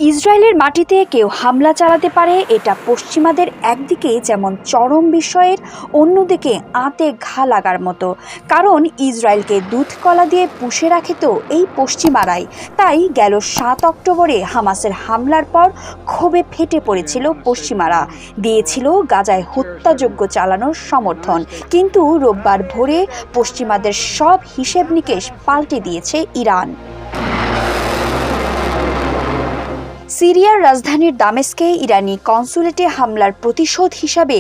ইসরায়েলের মাটিতে কেউ হামলা চালাতে পারে, এটা পশ্চিমাদের একদিকে যেমন চরম বিষয়ের, অন্যদিকে আঁতে ঘা লাগার মতো। কারণ ইসরায়েলকে দুধ কলা দিয়ে পুষে রাখে তো এই পশ্চিমারাই। তাই গেল ৭ অক্টোবরে হামাসের হামলার পর ক্ষোভে ফেটে পড়েছিল পশ্চিমারা, দিয়েছিল গাজায় হত্যাযজ্ঞ চালানোর সমর্থন। কিন্তু রোববার ভোরে পশ্চিমাদের সব হিসেব নিকেশ পাল্টে দিয়েছে ইরান। সিরিয়ার রাজধানীর দামেস্কে ইরানি কনসুলেটে হামলার প্রতিশোধ হিসাবে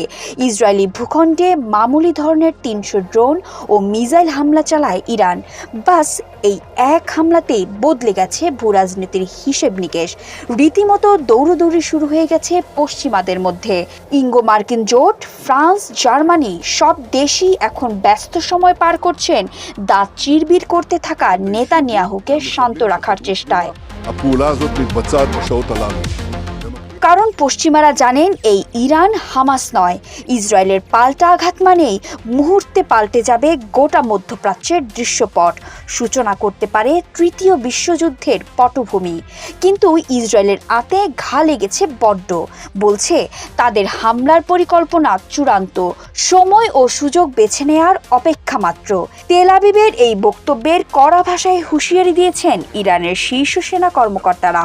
ইসরায়েলি ভূখণ্ডে মামুলি ধরনের ৩০০ ড্রোন ও মিসাইল হামলা চালায় ইরান। বাস এই এক হামলাতেই বদলে গেছে ভূরাজনীতির হিসেব নিকেশ। রীতিমতো দৌড়দৌড়ি শুরু হয়ে গেছে পশ্চিমাদের মধ্যে। ইঙ্গো মার্কিন জোট, ফ্রান্স, জার্মানি সব দেশই এখন ব্যস্ত সময় পার করছেন দাঁত চিরবির করতে থাকা নেতানিয়াহুকে শান্ত রাখার চেষ্টায়। কারণ পশ্চিমারা জানেন এই ইরান হামাস নয়। ইসরায়েলের পাল্টা আঘাত মানেই মুহূর্তে পাল্টে যাবে গোটা মধ্যপ্রাচ্যের দৃশ্যপট, সূচনা করতে পারে তৃতীয় বিশ্বযুদ্ধের পটভূমি। কিন্তু ইসরায়েলের আঁতে ঘা লেগেছে বড্ড, বলছে তাদের হামলার পরিকল্পনা চূড়ান্ত, সময় ও সুযোগ বেছে নেওয়ার অপেক্ষা মাত্র। তেল আবিবের এই বক্তব্যের কড়া ভাষায় হুঁশিয়ারি দিয়েছেন ইরানের শীর্ষ সেনা কর্মকর্তারা।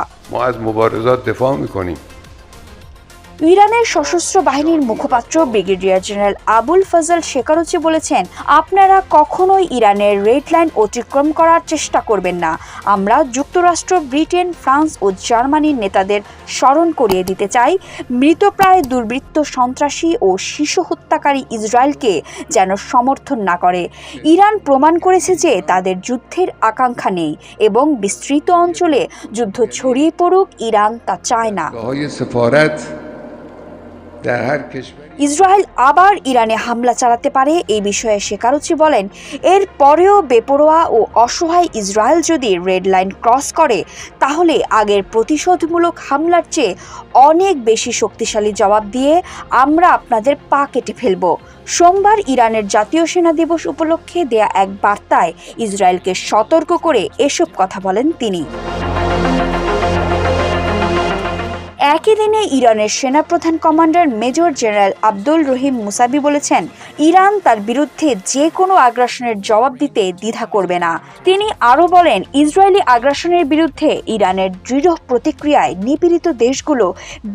ইরানের সশস্ত্র বাহিনীর মুখপাত্র ব্রিগেডিয়ার জেনারেল আবুল ফজল শেকারুচি বলেছেন, আপনারা কখনোই ইরানের রেড লাইন অতিক্রম করার চেষ্টা করবেন না। আমরা যুক্তরাষ্ট্র, ব্রিটেন, ফ্রান্স ও জার্মানির নেতাদের স্মরণ করিয়ে দিতে চাই, মৃতপ্রায় দুর্বৃত্ত সন্ত্রাসী ও শিশু হত্যাকারী ইসরায়েলকে যেন সমর্থন না করে। ইরান প্রমাণ করেছে যে তাদের যুদ্ধের আকাঙ্ক্ষা নেই এবং বিস্তৃত অঞ্চলে যুদ্ধ ছড়িয়ে পড়ুক ইরান তা চায় না। ইসরায়েল আবার ইরানে হামলা চালাতে পারে এই বিষয়ে শেকারুচি বলেন, এর পরেও বেপরোয়া ও অসহায় ইসরায়েল যদি রেড লাইন ক্রস করে তাহলে আগের প্রতিশোধমূলক হামলার চেয়ে অনেক বেশি শক্তিশালী জবাব দিয়ে আমরা আপনাদের পা কেটে ফেলব। সোমবার ইরানের জাতীয় সেনা দিবস উপলক্ষে দেয়া এক বার্তায় ইসরায়েলকে সতর্ক করে এসব কথা বলেন তিনি। একই দিনে ইরানের সেনাপ্রধান কমান্ডার মেজর জেনারেল আব্দুল রহিম মুসাবি বলেছেন, ইরান তার বিরুদ্ধে যে কোনো আগ্রাসনের জবাব দিতে দ্বিধা করবে না। তিনি আরও বলেন, ইসরায়েলি আগ্রাসনের বিরুদ্ধে ইরানের দৃঢ় প্রতিক্রিয়ায় নিপীড়িত দেশগুলো,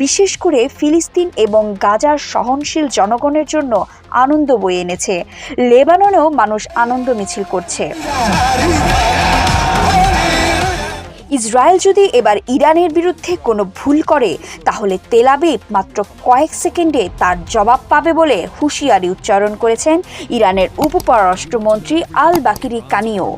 বিশেষ করে ফিলিস্তিন এবং গাজার সহনশীল জনগণের জন্য আনন্দ বয়ে এনেছে। লেবাননেও মানুষ আনন্দ মিছিল করছে। ইসরায়েল যদি এবার ইরানের বিরুদ্ধে কোনো ভুল করে তাহলে তেল আবিব মাত্র কয়েক সেকেন্ডে তার জবাব পাবে বলে হুঁশিয়ারি উচ্চারণ করেছেন ইরানের উপপররাষ্ট্রমন্ত্রী আল বাকিরি কানিও।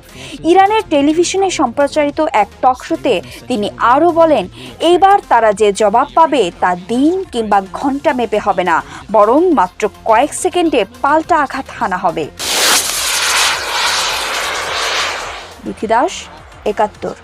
ইরানের টেলিভিশনে সম্প্রচারিত এক টকশোতে তিনি আরও বলেন, এইবার তারা যে জবাব পাবে তা দিন কিংবা ঘন্টা মেপে হবে না, বরং মাত্র কয়েক সেকেন্ডে পাল্টা আঘাত হানা হবে। বিথি দাস, ৭১।